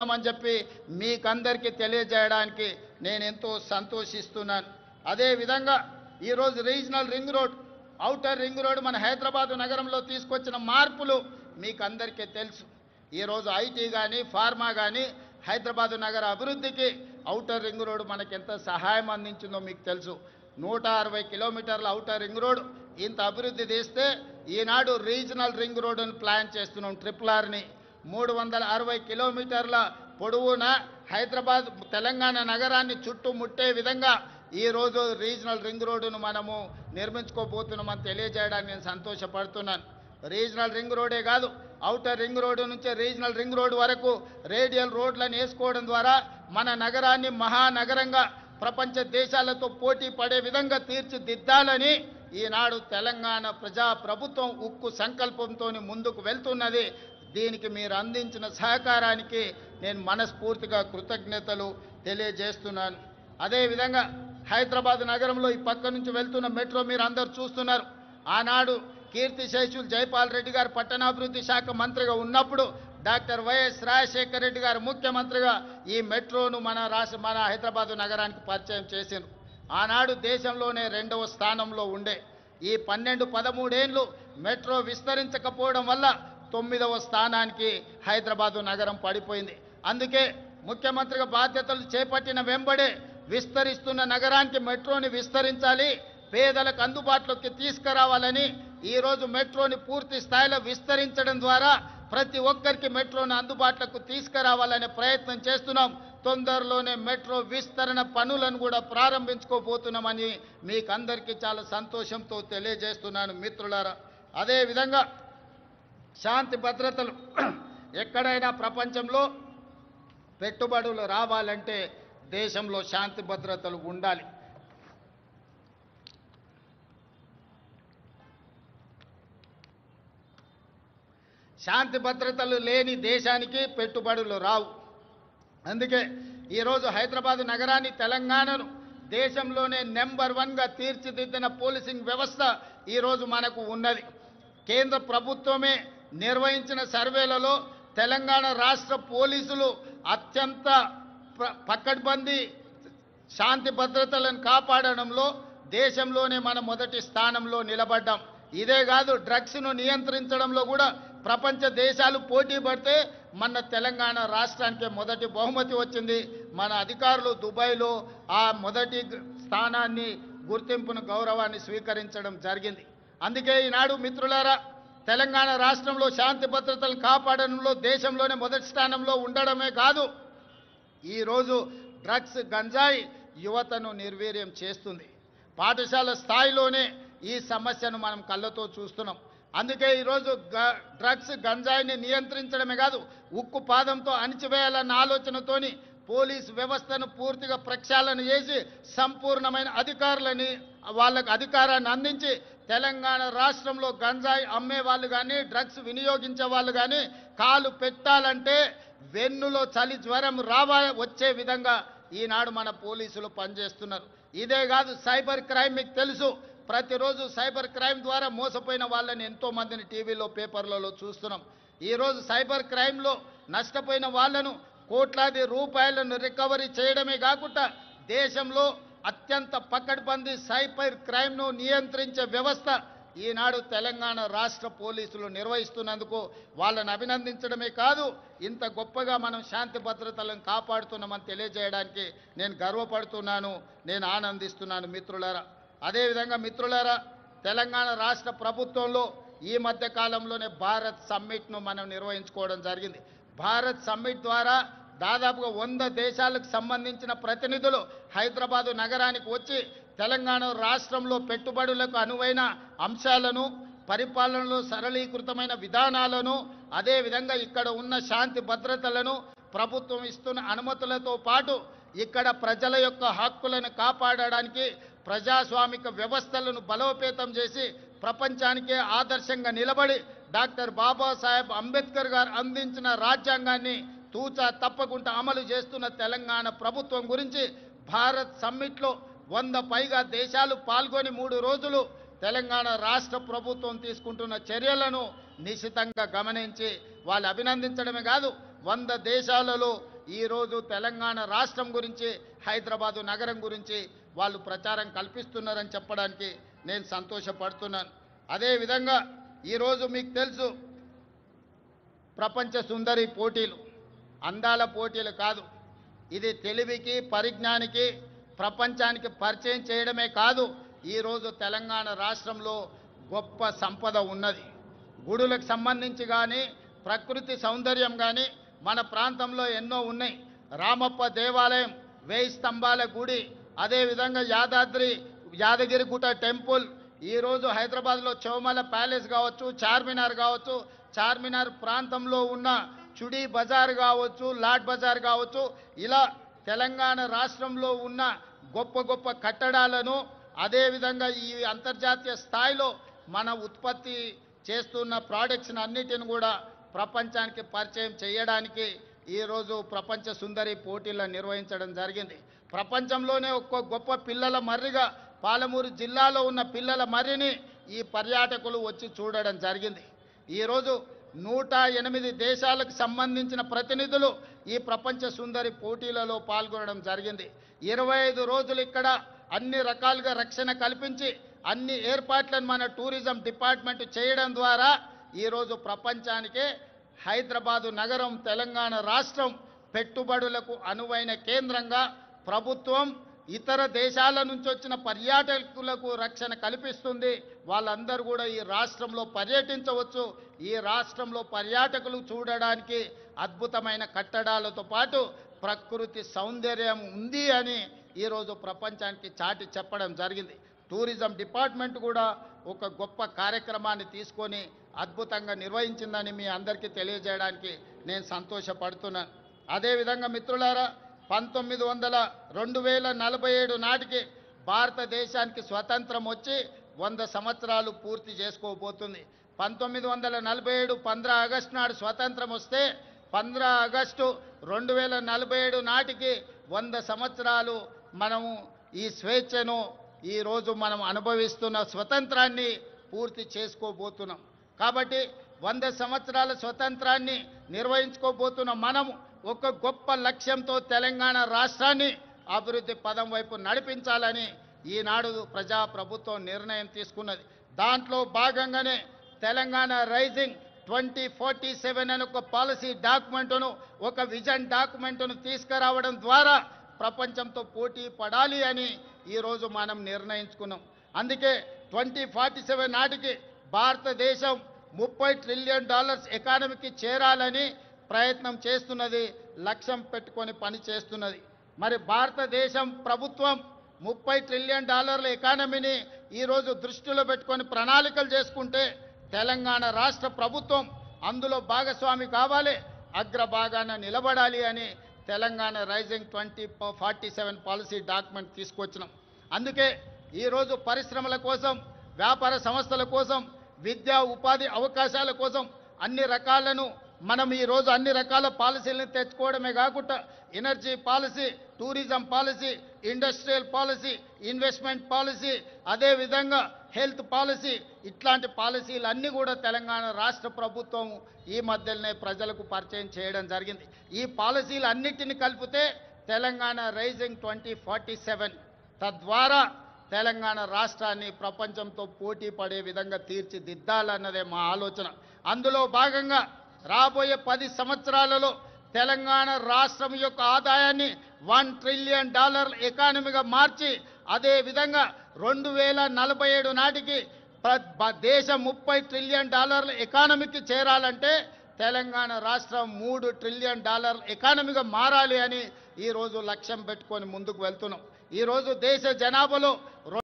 అని చెప్పి మీకందరికీ తెలియజేయడానికి నేను ఎంతో సంతోషిస్తున్నాను. అదే విధంగా ఈరోజు regional ring road, outer ring road మన హైదరాబాద్ నగరంలో తీసుకొచ్చిన మార్పులు మీకు అందరికీ తెలుసు. ఈరోజు ఐటీ కానీ ఫార్మా కానీ హైదరాబాద్ నగర అభివృద్ధికి ఔటర్ రింగ్ రోడ్ మనకి ఎంత సహాయం అందించిందో మీకు తెలుసు. 160 కిలోమీటర్ల ఔటర్ రింగ్ రోడ్ ఇంత అభివృద్ధి చేస్తే ఈనాడు రీజనల్ రింగ్ రోడ్డును ప్లాన్ చేస్తున్నాం. RRRని 360 కిలోమీటర్ల పొడవున హైదరాబాద్ తెలంగాణ నగరాన్ని చుట్టుముట్టే విధంగా ఈరోజు రీజనల్ రింగ్ రోడ్డును మనము నిర్మించుకోబోతున్నామని తెలియజేయడానికి నేను సంతోషపడుతున్నాను. రీజనల్ రింగ్ రోడే కాదు, ఔటర్ రింగ్ రోడ్డు నుంచి రీజనల్ రింగ్ రోడ్డు వరకు రేడియల్ రోడ్లను వేసుకోవడం ద్వారా మన నగరాన్ని మహానగరంగా ప్రపంచ దేశాలతో పోటీ పడే విధంగా తీర్చిదిద్దాలని ఈనాడు తెలంగాణ ప్రభుత్వం ఉక్కు సంకల్పంతో ముందుకు వెళ్తున్నది. దీనికి మీరు అందించిన సహకారానికి నేను మనస్ఫూర్తిగా కృతజ్ఞతలు తెలియజేస్తున్నాను. అదేవిధంగా హైదరాబాద్ నగరంలో ఈ పక్క నుంచి వెళ్తున్న మెట్రో మీరు అందరూ చూస్తున్నారు. ఆనాడు కీర్తిశేషులు జైపాల్ రెడ్డి గారు పట్టణాభివృద్ధి శాఖ మంత్రిగా ఉన్నప్పుడు డాక్టర్ వైఎస్ రాజశేఖర రెడ్డి గారు ముఖ్యమంత్రిగా ఈ మెట్రోను మన హైదరాబాద్ నగరానికి పరిచయం చేశారు. ఆనాడు దేశంలోనే 2వ స్థానంలో ఉండే ఈ 12-13 ఏళ్ళు మెట్రో విస్తరించకపోవడం వల్ల 9వ స్థానానికి హైదరాబాదు నగరం పడిపోయింది. అందుకే ముఖ్యమంత్రిగా బాధ్యతలు చేపట్టిన వెంబడే విస్తరిస్తున్న నగరానికి మెట్రోని విస్తరించాలి, పేదలకు అందుబాటులోకి తీసుకురావాలని ఈరోజు మెట్రోని పూర్తి స్థాయిలో విస్తరించడం ద్వారా ప్రతి ఒక్కరికి మెట్రోని అందుబాటులోకి తీసుకురావాలనే ప్రయత్నం చేస్తున్నాం. తొందరలోనే మెట్రో విస్తరణ పనులను కూడా ప్రారంభించుకోబోతున్నామని మీకు అందరికీ చాలా సంతోషంతో తెలియజేస్తున్నాను మిత్రులారా. అదేవిధంగా శాంతి భద్రతలు ఎక్కడైనా ప్రపంచంలో పెట్టుబడులు రావాలంటే దేశంలో శాంతి భద్రతలు ఉండాలి. శాంతి భద్రతలు లేని దేశానికి పెట్టుబడులు రావు. అందుకే ఈరోజు హైదరాబాద్ నగరాన్ని, తెలంగాణను దేశంలోనే నెంబర్ 1గా తీర్చిదిద్దిన పోలీసింగ్ వ్యవస్థ ఈరోజు మనకు ఉన్నది. కేంద్ర ప్రభుత్వమే నిర్వహించిన సర్వేలలో తెలంగాణ రాష్ట్ర పోలీసులు అత్యంత పకడ్బందీ శాంతి భద్రతలను కాపాడడంలో దేశంలోనే మన మొదటి స్థానంలో నిలబడ్డాం. ఇదే కాదు, డ్రగ్స్ను నియంత్రించడంలో కూడా ప్రపంచ దేశాలు పోటీ పడితే మన తెలంగాణ రాష్ట్రానికి మొదటి బహుమతి వచ్చింది. మన అధికారులు దుబాయ్లో ఆ మొదటి స్థానాన్ని, గుర్తింపును, గౌరవాన్ని స్వీకరించడం జరిగింది. అందుకే ఈనాడు మిత్రులారా, తెలంగాణ రాష్ట్రంలో శాంతి భద్రతలు కాపాడడంలో దేశంలోనే మొదటి స్థానంలో ఉండడమే కాదు, ఈరోజు డ్రగ్స్, గంజాయి యువతను నిర్వీర్యం చేస్తుంది. పాఠశాల స్థాయిలోనే ఈ సమస్యను మనం కళ్ళతో చూస్తున్నాం. అందుకే ఈరోజు డ్రగ్స్, గంజాయిని నియంత్రించడమే కాదు, ఉక్కు పాదంతో అణిచివేయాలన్న ఆలోచనతోని పోలీసు వ్యవస్థను పూర్తిగా ప్రక్షాళన చేసి సంపూర్ణమైన వాళ్ళకు అధికారాన్ని అందించి తెలంగాణ రాష్ట్రంలో గంజాయి అమ్మే వాళ్ళు కానీ, డ్రగ్స్ వినియోగించే వాళ్ళు కానీ కాలు పెట్టాలంటే వెన్నులో చలి జ్వరం వచ్చే విధంగా ఈనాడు మన పోలీసులు పనిచేస్తున్నారు. ఇదే కాదు, సైబర్ క్రైమ్ మీకు తెలుసు. ప్రతిరోజు సైబర్ క్రైమ్ ద్వారా మోసపోయిన వాళ్ళని ఎంతో మందిని టీవీలో, పేపర్లలో చూస్తున్నాం. ఈరోజు సైబర్ క్రైమ్లో నష్టపోయిన వాళ్ళను కోట్లాది రూపాయలను రికవరీ చేయడమే కాకుండా దేశంలో అత్యంత పకడ్బందీ సైబర్ క్రైమ్ను నియంత్రించే వ్యవస్థ ఈనాడు తెలంగాణ రాష్ట్ర పోలీసులు నిర్వహిస్తున్నందుకు వాళ్ళని అభినందించడమే కాదు, ఇంత గొప్పగా మనం శాంతి భద్రతలను కాపాడుతున్నామని తెలియజేయడానికి నేను గర్వపడుతున్నాను, నేను ఆనందిస్తున్నాను మిత్రులారా. అదేవిధంగా మిత్రులారా, తెలంగాణ రాష్ట్ర ప్రభుత్వంలో ఈ మధ్య కాలంలోనే భారత్ సమ్మిట్ను మనం నిర్వహించుకోవడం జరిగింది. భారత్ సమ్మిట్ ద్వారా దాదాపుగా 100 దేశాలకు సంబంధించిన ప్రతినిధులు హైదరాబాదు నగరానికి వచ్చి తెలంగాణ రాష్ట్రంలో పెట్టుబడులకు అనువైన అంశాలను, పరిపాలనలో సరళీకృతమైన విధానాలను, అదేవిధంగా ఇక్కడ ఉన్న శాంతి భద్రతలను, ప్రభుత్వం ఇస్తున్న అనుమతులతో పాటు ఇక్కడ ప్రజల యొక్క హక్కులను కాపాడడానికి ప్రజాస్వామిక వ్యవస్థలను బలోపేతం చేసి ప్రపంచానికే ఆదర్శంగా నిలబడి డాక్టర్ బాబాసాహెబ్ అంబేద్కర్ గారు అందించిన రాజ్యాంగాన్ని తూచా తప్పకుండా అమలు చేస్తున్న తెలంగాణ ప్రభుత్వం గురించి భారత్ సమ్మిట్లో 100 పైగా దేశాలు పాల్గొని 3 రోజులు తెలంగాణ రాష్ట్ర ప్రభుత్వం తీసుకుంటున్న చర్యలను నిశితంగా గమనించి వాళ్ళు అభినందించడమే కాదు, 100 దేశాలలో ఈరోజు తెలంగాణ రాష్ట్రం గురించి హైదరాబాదు నగరం గురించి వాళ్ళు ప్రచారం కల్పిస్తున్నారని చెప్పడానికి నేను సంతోషపడుతున్నాను. అదేవిధంగా ఈరోజు మీకు తెలుసు ప్రపంచ సుందరి పోటీలు అందాల పోటీలు కాదు, ఇది తెలివికి పరిజ్ఞానికి ప్రపంచానికి పరిచయం చేయడమే కాదు. ఈరోజు తెలంగాణ రాష్ట్రంలో గొప్ప సంపద ఉన్నది. గుడులకు సంబంధించి కానీ ప్రకృతి సౌందర్యం కానీ మన ప్రాంతంలో ఎన్నో ఉన్నాయి. రామప్ప దేవాలయం, 1000 స్తంభాల గుడి, అదేవిధంగా యాదగిరిగుట్ట టెంపుల్, ఈరోజు హైదరాబాద్లో చౌమల ప్యాలెస్ కావచ్చు, చార్మినార్ కావచ్చు, చార్మినార్ ప్రాంతంలో ఉన్న చుడీ బజార్ కావచ్చు, లాడ్ బజార్ కావచ్చు, ఇలా తెలంగాణ రాష్ట్రంలో ఉన్న గొప్ప గొప్ప కట్టడాలను అదేవిధంగా ఈ అంతర్జాతీయ స్థాయిలో మన ఉత్పత్తి చేస్తున్న ప్రోడక్ట్స్ని అన్నిటిని కూడా ప్రపంచానికి పరిచయం చేయడానికి ఈరోజు ప్రపంచ సుందరి పోటీలను నిర్వహించడం జరిగింది. ప్రపంచంలోనే ఒక్క గొప్ప పిల్లల మర్రిగా పాలమూరు జిల్లాలో ఉన్న పిల్లల మర్రిని ఈ పర్యాటకులు వచ్చి చూడడం జరిగింది. ఈరోజు 108 దేశాలకు సంబంధించిన ప్రతినిధులు ఈ ప్రపంచ సుందరి పోటీలలో పాల్గొనడం జరిగింది. 25 రోజులు ఇక్కడ అన్ని రకాలుగా రక్షణ కల్పించి అన్ని ఏర్పాట్లను మన టూరిజం డిపార్ట్మెంట్ చేయడం ద్వారా ఈరోజు ప్రపంచానికే హైదరాబాదు నగరం తెలంగాణ రాష్ట్రం పెట్టుబడులకు అనువైన కేంద్రంగా ప్రభుత్వం ఇతర దేశాల నుంచి వచ్చిన పర్యాటకులకు రక్షణ కల్పిస్తుంది. వాళ్ళందరూ కూడా ఈ రాష్ట్రంలో పర్యటించవచ్చు. ఈ రాష్ట్రంలో పర్యాటకులు చూడడానికి అద్భుతమైన కట్టడాలతో పాటు ప్రకృతి సౌందర్యం ఉంది అని ఈరోజు ప్రపంచానికి చాటి చెప్పడం జరిగింది. టూరిజం డిపార్ట్మెంట్ కూడా ఒక గొప్ప కార్యక్రమాన్ని తీసుకొని అద్భుతంగా నిర్వహించిందని మీ అందరికీ తెలియజేయడానికి నేను సంతోషపడుతున్నాను. అదేవిధంగా మిత్రులారా, 2047 నాటికి భారతదేశానికి స్వతంత్రం వచ్చి 100 సంవత్సరాలు పూర్తి చేసుకోబోతుంది. 1947 15 ఆగస్టు నాడు స్వతంత్రం వస్తే 15 ఆగస్టు 2047 నాటికి 100 సంవత్సరాలు మనము ఈ స్వేచ్ఛను ఈరోజు మనం అనుభవిస్తున్న స్వతంత్రాన్ని పూర్తి చేసుకోబోతున్నాం. కాబట్టి 100 సంవత్సరాల స్వతంత్రాన్ని నిర్వహించుకోబోతున్న మనము ఒక గొప్ప లక్ష్యంతో తెలంగాణ రాష్ట్రాన్ని అభివృద్ధి పదం వైపు నడిపించాలని ఈనాడు ప్రజాప్రభుత్వం నిర్ణయం తీసుకున్నది. దాంట్లో భాగంగానే తెలంగాణ రైజింగ్ 2047 అనే ఒక పాలసీ డాక్యుమెంటును, ఒక విజన్ డాక్యుమెంటును తీసుకురావడం ద్వారా ప్రపంచంతో పోటీ పడాలి అని ఈరోజు మనం నిర్ణయించుకున్నాం. అందుకే 2047 నాటికి భారతదేశం $30 ట్రిలియన్ ఎకానమీకి చేరాలని ప్రయత్నం చేస్తున్నది, లక్ష్యం పెట్టుకొని పని చేస్తున్నది. మరి భారతదేశం ప్రభుత్వం $30 ట్రిలియన్ ఎకానమీని ఈరోజు దృష్టిలో పెట్టుకొని ప్రణాళికలు చేసుకుంటే తెలంగాణ రాష్ట్ర ప్రభుత్వం అందులో భాగస్వామి కావాలి, అగ్రభాగాన నిలబడాలి అని తెలంగాణ రైజింగ్ 2047 పాలసీ డాక్యుమెంట్ తీసుకొచ్చినాం. అందుకే ఈరోజు పరిశ్రమల కోసం, వ్యాపార సంస్థల కోసం, విద్యా ఉపాధి అవకాశాల కోసం అన్ని రకాలను మనం ఈరోజు అన్ని రకాల పాలసీలను తెచ్చుకోవడమే కాకుండా energy policy, tourism policy, industrial policy, investment policy, అదేవిధంగా హెల్త్ పాలసీ, ఇట్లాంటి పాలసీలన్నీ కూడా తెలంగాణ రాష్ట్ర ప్రభుత్వం ఈ మధ్యలోనే ప్రజలకు పరిచయం చేయడం జరిగింది. ఈ పాలసీలన్నిటిని కలిపితే తెలంగాణ రైజింగ్ 2047, తద్వారా తెలంగాణ రాష్ట్రాన్ని ప్రపంచంతో పోటీ పడే విధంగా తీర్చిదిద్దాలన్నదే మా ఆలోచన. అందులో భాగంగా రాబోయే 10 సంవత్సరాలలో తెలంగాణ రాష్ట్రం యొక్క ఆదాయాన్ని $1 ట్రిలియన్ ఎకానమీగా మార్చి, అదేవిధంగా 2047 నాటికి దేశం $30 ట్రిలియన్ ఎకానమీకి చేరాలంటే తెలంగాణ రాష్ట్రం $3 ట్రిలియన్ ఎకానమీగా మారాలి అని ఈరోజు లక్ష్యం పెట్టుకొని ముందుకు వెళ్తున్నాం. ఈరోజు దేశ జనాభాలో